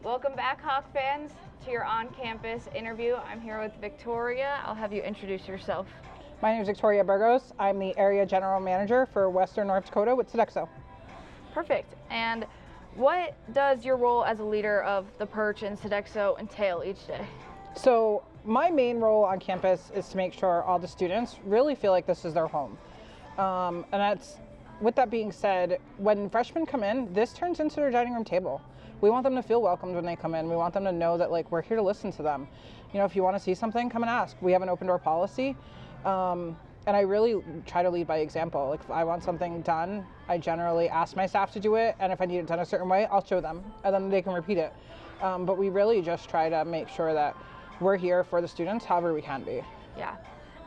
Welcome back, Hawk fans, to your on-campus interview. I'm here with Victoria. I'll have you introduce yourself. My name is Victoria Burgos. I'm the Area General Manager for Western North Dakota with Sodexo. Perfect. And what does your role as a leader of the Perch and Sodexo entail each day? So my main role on campus is to make sure all the students really feel like this is their home. With that being said, when freshmen come in, this turns into their dining room table. We want them to feel welcomed when they come in. We want them to know that we're here to listen to them. If you want to see something, come and ask. We have an open door policy. And I really try to lead by example. If I want something done, I generally ask my staff to do it. And if I need it done a certain way, I'll show them and then they can repeat it. But we really just try to make sure that we're here for the students however we can be. Yeah.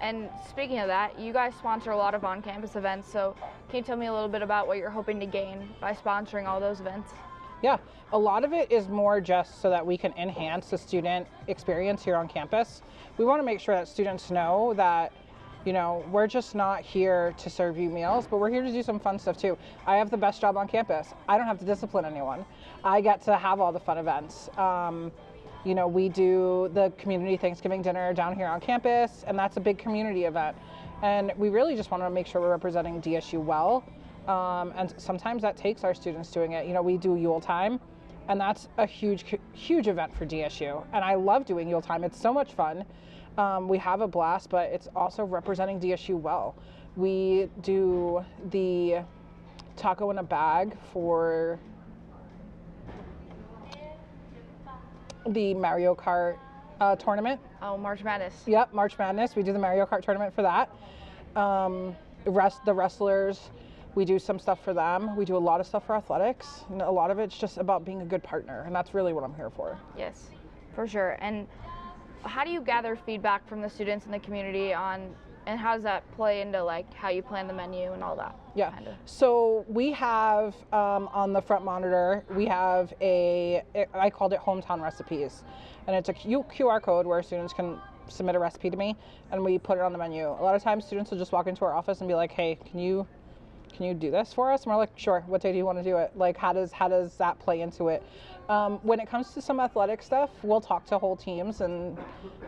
And speaking of that, you guys sponsor a lot of on-campus events. So can you tell me a little bit about what you're hoping to gain by sponsoring all those events? Yeah, a lot of it is more just so that we can enhance the student experience here on campus. We want to make sure that students know that, we're just not here to serve you meals, but we're here to do some fun stuff too. I have the best job on campus. I don't have to discipline anyone. I get to have all the fun events. We do the community Thanksgiving dinner down here on campus, and that's a big community event. And we really just want to make sure we're representing DSU well. And sometimes that takes our students doing it. We do Yule time, and that's a huge event for DSU. And I love doing Yule time. It's so much fun. We have a blast, but it's also representing DSU well. We do the taco in a bag for the Mario Kart tournament. Oh, March Madness. Yep, March Madness. We do the Mario Kart tournament for that. The wrestlers, we do some stuff for them. We do a lot of stuff for athletics. And a lot of it's just about being a good partner, and that's really what I'm here for. Yes, for sure. And how do you gather feedback from the students in the community and how does that play into how you plan the menu and all that? Yeah. Kinda? So we have on the front monitor, we have I called it hometown recipes, and it's a QR code where students can submit a recipe to me, and we put it on the menu. A lot of times students will just walk into our office and be like, hey, can you do this for us? And we're like, sure. What day do you want to do it? How does that play into it? When it comes to some athletic stuff, we'll talk to whole teams and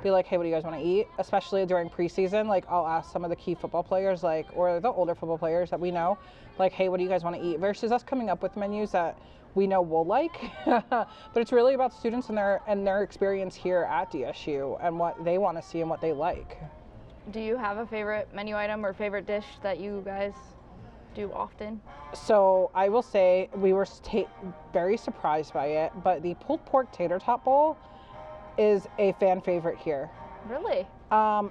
be like, hey, what do you guys want to eat? Especially during preseason, I'll ask some of the key football players, or the older football players that we know, hey, what do you guys want to eat? Versus us coming up with menus that we know we'll like. But it's really about students and their experience here at DSU and what they want to see and what they like. Do you have a favorite menu item or favorite dish that you guys do often? So I will say we were very surprised by it, but the pulled pork tater tot bowl is a fan favorite here. Really?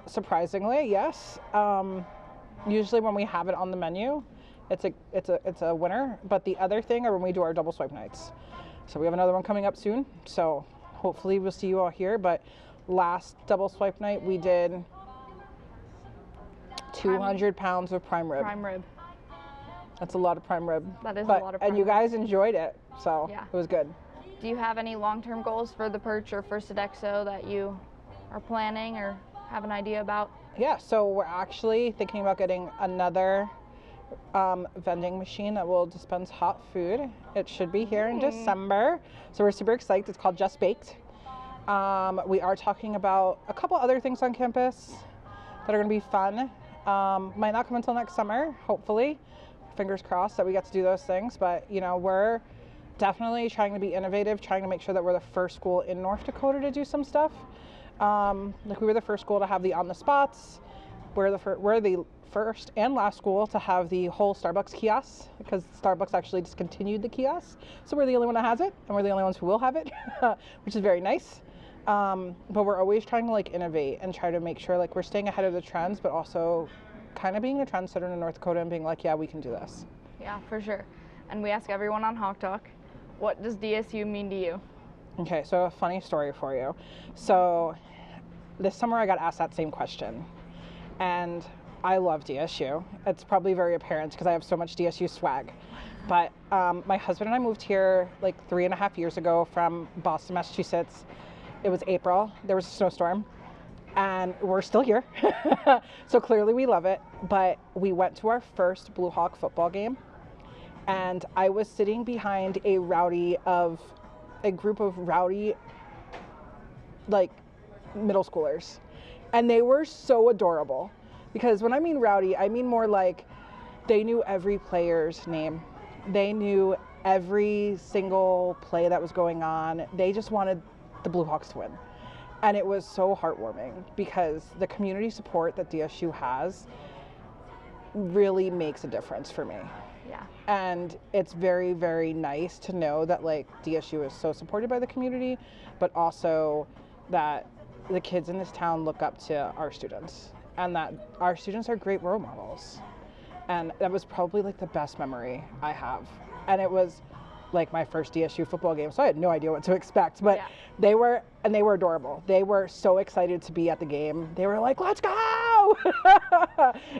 Surprisingly, yes. Usually when we have it on the menu, it's a winner. But the other thing are when we do our double swipe nights. So we have another one coming up soon. So hopefully we'll see you all here. But last double swipe night we did 200 pounds of prime rib. Prime rib. That's a lot of prime rib. That is a lot of prime And you rib. guys enjoyed it, so Yeah. It was good. Do you have any long-term goals for the Perch or for Sodexo that you are planning or have an idea about? Yeah, so we're actually thinking about getting another vending machine that will dispense hot food. It should be here in December, so we're super excited. It's called Just Baked. We are talking about a couple other things on campus that are going to be fun. Might not come until next summer, hopefully. Fingers crossed that we get to do those things, but we're definitely trying to be innovative, trying to make sure that we're the first school in North Dakota to do some stuff. We were the first school to have the on the spots. We're the first and last school to have the whole Starbucks kiosk, because Starbucks actually discontinued the kiosk, so we're the only one that has it, and we're the only ones who will have it, which is very nice. But we're always trying to innovate and try to make sure we're staying ahead of the trends, but also kind of being a trendsetter in North Dakota and being yeah, we can do this. Yeah, for sure. And we ask everyone on Hawk Talk, what does DSU mean to you? Okay, so a funny story for you. So this summer I got asked that same question, and I love DSU. It's probably very apparent because I have so much DSU swag. But my husband and I moved here 3.5 years ago from Boston, Massachusetts. It was April. There was a snowstorm. And we're still here. So clearly we love it. But we went to our first Blue Hawk football game. And I was sitting behind a rowdy of a group of rowdy, like, middle schoolers. And they were so adorable. Because when I mean rowdy, I mean more like they knew every player's name. They knew every single play that was going on. They just wanted the Blue Hawks to win. And it was so heartwarming because the community support that DSU has really makes a difference for me. Yeah. And it's very, very nice to know that like DSU is so supported by the community, but also that the kids in this town look up to our students and that our students are great role models. And that was probably like the best memory I have. And it was like my first DSU football game, so I had no idea what to expect, but they were adorable. They were so excited to be at the game. They were like, let's go!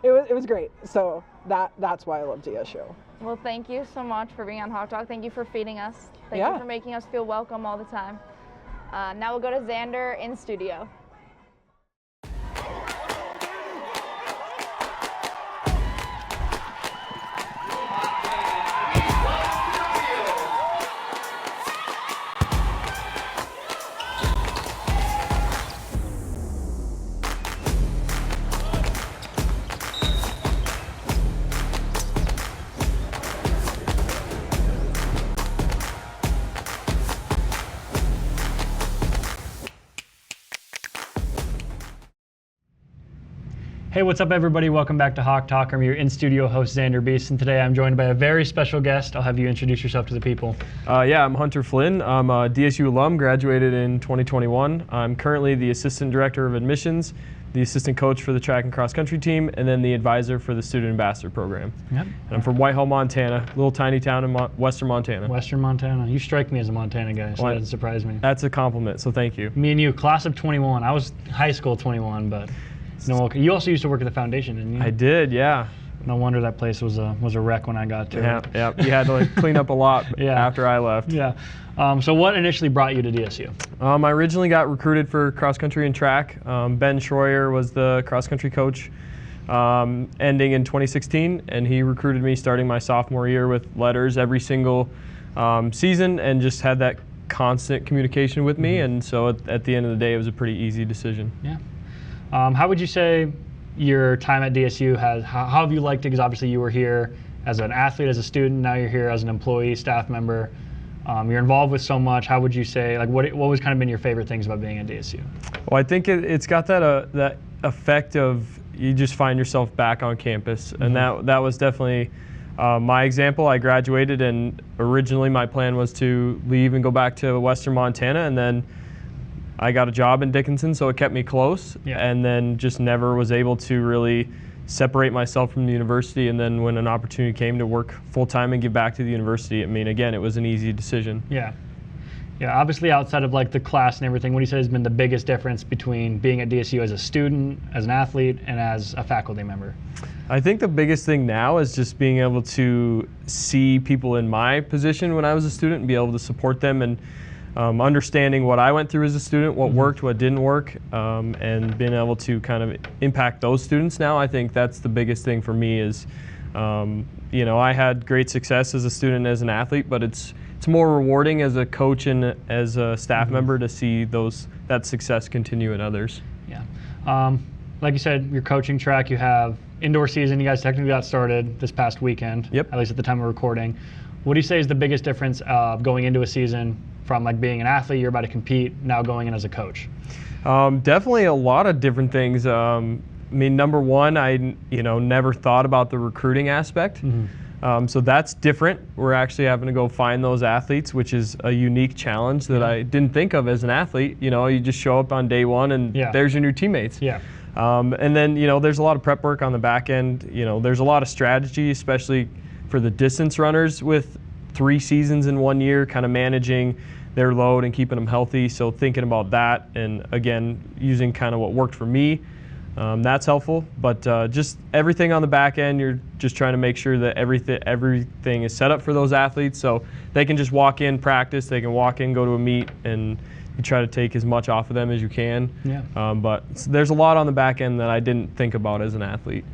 It was great. So that's why I love DSU. Well, thank you so much for being on Hawk Talk. Thank you for feeding us. Thank you for making us feel welcome all the time. Now we'll go to Xander in studio. Hey, what's up everybody? Welcome back to Hawk Talk. I'm your in-studio host, Xander Beeson. Today I'm joined by a very special guest. I'll have you introduce yourself to the people. I'm Hunter Flynn. I'm a DSU alum, graduated in 2021. I'm currently the Assistant Director of Admissions, the Assistant Coach for the Track and Cross Country team, and then the Advisor for the Student Ambassador Program. Yep. And I'm from Whitehall, Montana, a little tiny town in western Montana. Western Montana. You strike me as a Montana guy, so that doesn't surprise me. That's a compliment, so thank you. Me and you, class of 21. I was high school 21, but no, you also used to work at the foundation, didn't you? I did, yeah. No wonder that place was a wreck when I got to it. Yeah. You had to like clean up a lot after I left. Yeah. So what initially brought you to DSU? I originally got recruited for cross country and track. Ben Schroyer was the cross country coach ending in 2016, and he recruited me starting my sophomore year with letters every single season and just had that constant communication with me. And so at the end of the day, it was a pretty easy decision. Yeah. How would you say your time at DSU how have you liked it? Because obviously you were here as an athlete, as a student, now you're here as an employee, staff member. You're involved with so much. How would you say, like, what was kind of been your favorite things about being at DSU? Well, I think it's got that effect of you just find yourself back on campus, and that was definitely my example. I graduated, and originally my plan was to leave and go back to Western Montana, and then I got a job in Dickinson, so it kept me close, and then just never was able to really separate myself from the university. And then when an opportunity came to work full-time and give back to the university, I mean, again, it was an easy decision. Yeah. Obviously outside of like the class and everything, what do you say has been the biggest difference between being at DSU as a student, as an athlete, and as a faculty member? I think the biggest thing now is just being able to see people in my position when I was a student and be able to support them, and understanding what I went through as a student, what worked, what didn't work, and being able to kind of impact those students now. I think that's the biggest thing for me is, I had great success as a student and as an athlete, but it's more rewarding as a coach and as a staff member to see that success continue in others. Yeah. Like you said, you're coaching track, you have indoor season, you guys technically got started this past weekend, at least at the time of recording. What do you say is the biggest difference going into a season from like being an athlete, you're about to compete, now going in as a coach? Definitely a lot of different things. I mean, number one, I never thought about the recruiting aspect. So that's different. We're actually having to go find those athletes, which is a unique challenge that I didn't think of as an athlete. You just show up on day one and there's your new teammates. And then, there's a lot of prep work on the back end. There's a lot of strategy, especially for the distance runners with 3 seasons in 1 year, kind of managing their load and keeping them healthy. So thinking about that, and again, using kind of what worked for me, that's helpful. But just everything on the back end, you're just trying to make sure that everything is set up for those athletes, so they can just walk in, practice, they can walk in, go to a meet, and you try to take as much off of them as you can. But there's a lot on the back end that I didn't think about as an athlete.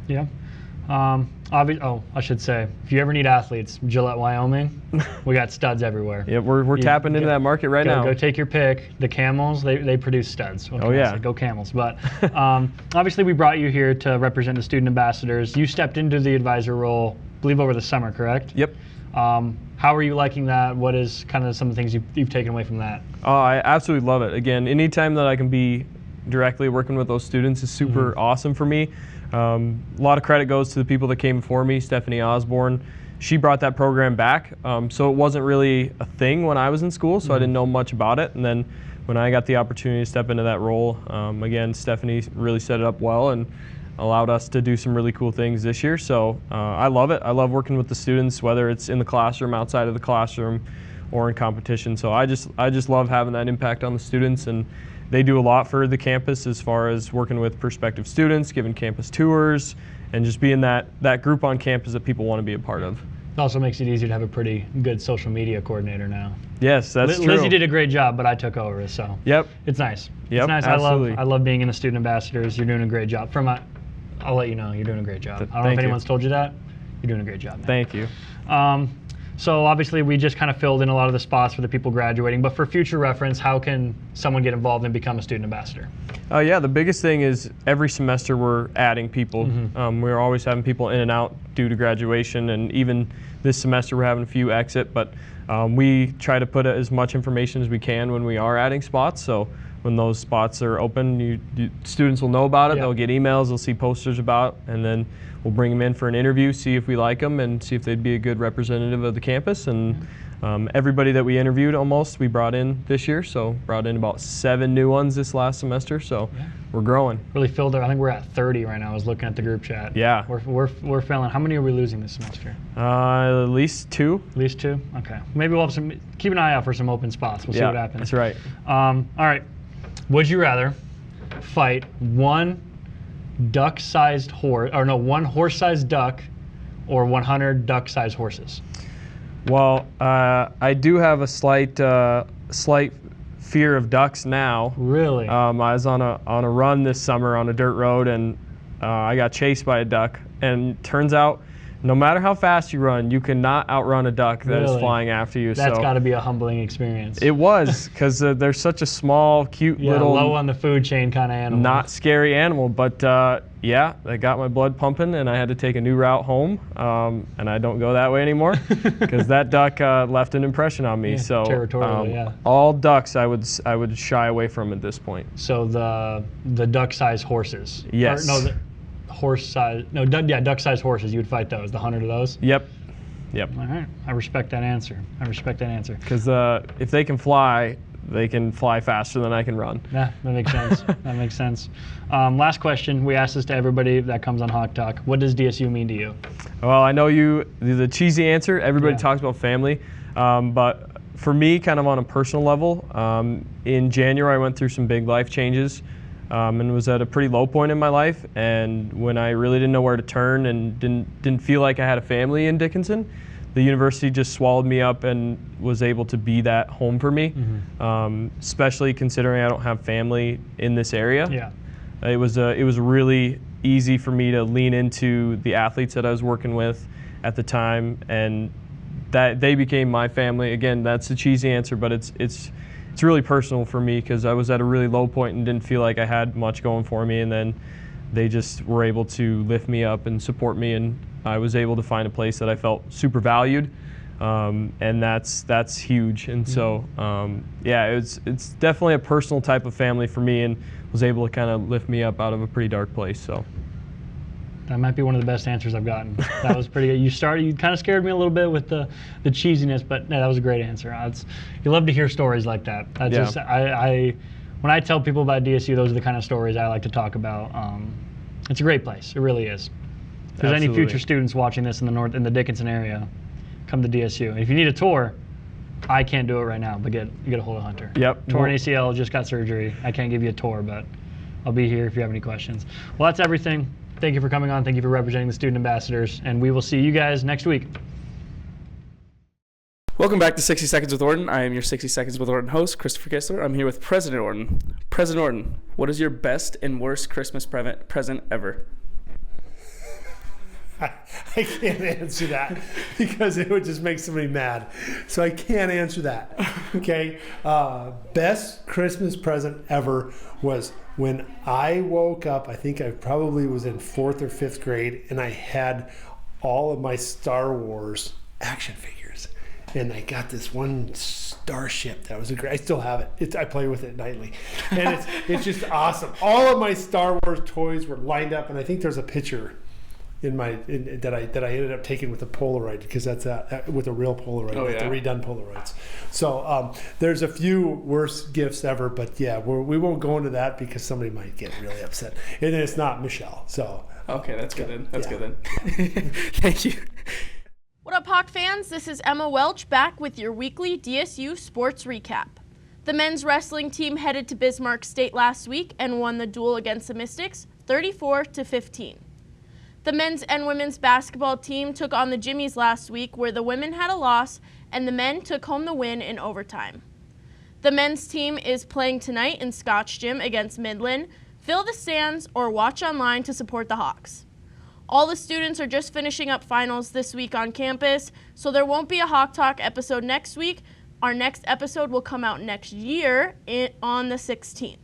I should say, if you ever need athletes, Gillette, Wyoming, we got studs everywhere. Yeah, we're tapping into that market right now. Go take your pick. The Camels, they produce studs. Oh yeah, go Camels. But obviously, we brought you here to represent the student ambassadors. You stepped into the advisor role, I believe, over the summer, correct? Yep. How are you liking that? What is kind of some of the things you've taken away from that? Oh, I absolutely love it. Again, anytime that I can be directly working with those students is super awesome for me. A lot of credit goes to the people that came before me. Stephanie Osborne, she brought that program back. So it wasn't really a thing when I was in school, so I didn't know much about it. And then when I got the opportunity to step into that role, again, Stephanie really set it up well and allowed us to do some really cool things this year. So I love it. I love working with the students, whether it's in the classroom, outside of the classroom, or in competition. So I just love having that impact on the students, and they do a lot for the campus as far as working with prospective students, giving campus tours, and just being that group on campus that people want to be a part of. It also makes it easier to have a pretty good social media coordinator now. Yes, that's true. Lizzie did a great job, but I took over, so yep, it's nice. Yep, it's nice. absolutely. I love being in the student ambassadors. You're doing a great job. I'll let you know, you're doing a great job. I don't know if anyone's told you that. You're doing a great job, man. Thank you. So obviously we just kind of filled in a lot of the spots for the people graduating, but for future reference, how can someone get involved and become a student ambassador? Yeah, the biggest thing is every semester we're adding people. We're always having people in and out due to graduation, and even this semester we're having a few exit, but we try to put as much information as we can when we are adding spots. So when those spots are open, students will know about it. They'll get emails, they'll see posters about it, and then we'll bring them in for an interview, see if we like them, and see if they'd be a good representative of the campus. And everybody that we interviewed almost, we brought in this year. So brought in about 7 new ones this last semester. So we're growing. Really filled it. I think we're at 30 right now. I was looking at the group chat. Yeah. We're filling. How many are we losing this semester? At least 2. At least 2? Okay. Maybe we'll have keep an eye out for some open spots. We'll see what happens. That's right. All right. Would you rather fight one duck-sized horse, or no, one horse-sized duck, or 100 duck-sized horses? Well, I do have a slight fear of ducks now. Really? I was on a run this summer on a dirt road, and I got chased by a duck. And turns out, no matter how fast you run, you cannot outrun a duck that is flying after you. That's got to be a humbling experience. It was, because they're such a small, cute little, low on the food chain kind of animal. Not scary animal, but yeah, they got my blood pumping, and I had to take a new route home, and I don't go that way anymore because that duck left an impression on me. So territorial, all ducks I would shy away from at this point. So the duck-sized horses. Yes. Duck-sized horses. You would fight those. The 100 of those. Yep. All right. I respect that answer. Because if they can fly faster than I can run. Yeah, that makes sense. That makes sense. Last question. We ask this to everybody that comes on Hawk Talk. What does DSU mean to you? Well, I know the cheesy answer. Everybody talks about family, but for me, kind of on a personal level, in January I went through some big life changes. And was at a pretty low point in my life, and when I really didn't know where to turn and didn't feel like I had a family in Dickinson, the university just swallowed me up and was able to be that home for me, especially considering I don't have family in this area. Yeah. It was really easy for me to lean into the athletes that I was working with at the time, and that they became my family. Again, that's the cheesy answer, but it's really personal for me because I was at a really low point and didn't feel like I had much going for me, and then they just were able to lift me up and support me, and I was able to find a place that I felt super valued, and that's huge. And so it's definitely a personal type of family for me, and was able to kind of lift me up out of a pretty dark place. So that might be one of the best answers I've gotten. That was pretty good. You kind of scared me a little bit with the cheesiness, but no, that was a great answer. You love to hear stories like that. When I tell people about DSU, those are the kind of stories I like to talk about. It's a great place. It really is. If there's any future students watching this in the Dickinson area, come to DSU. And if you need a tour, I can't do it right now, but get a hold of Hunter. Yep. Torn ACL, just got surgery. I can't give you a tour, but I'll be here if you have any questions. Well, that's everything. Thank you for coming on. Thank you for representing the student ambassadors, and we will see you guys next week. Welcome back to 60 Seconds with Orton. I am your 60 Seconds with Orton host, Christopher Kistler. I'm here with President Orton. President Orton, what is your best and worst Christmas present ever? I can't answer that because it would just make somebody mad. So I can't answer that. Okay. Best Christmas present ever was when I woke up. I think I probably was in 4th or 5th grade, and I had all of my Star Wars action figures. And I got this one starship that was I still have it. I play with it nightly, and it's just awesome. All of my Star Wars toys were lined up, and I think there's a picture that I ended up taking with a Polaroid, because that's with a real Polaroid, with the redone Polaroids. So there's a few worst gifts ever, but yeah, we won't go into that because somebody might get really upset, and it's not Michelle. So okay, that's good then. That's good then. Thank you. What up, Hawk fans? This is Emma Welch back with your weekly DSU sports recap. The men's wrestling team headed to Bismarck State last week and won the duel against the Mystics 34-15. The men's and women's basketball team took on the Jimmies last week, where the women had a loss and the men took home the win in overtime. The men's team is playing tonight in Scotch Gym against Midland. Fill the stands or watch online to support the Hawks. All the students are just finishing up finals this week on campus, so there won't be a Hawk Talk episode next week. Our next episode will come out next year on the 16th.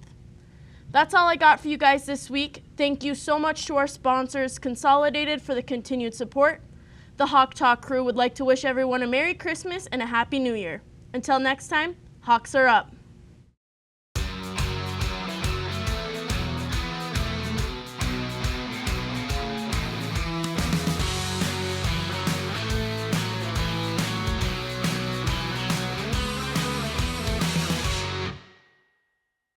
That's all I got for you guys this week. Thank you so much to our sponsors, Consolidated, for the continued support. The Hawk Talk crew would like to wish everyone a Merry Christmas and a Happy New Year. Until next time, Hawks are up.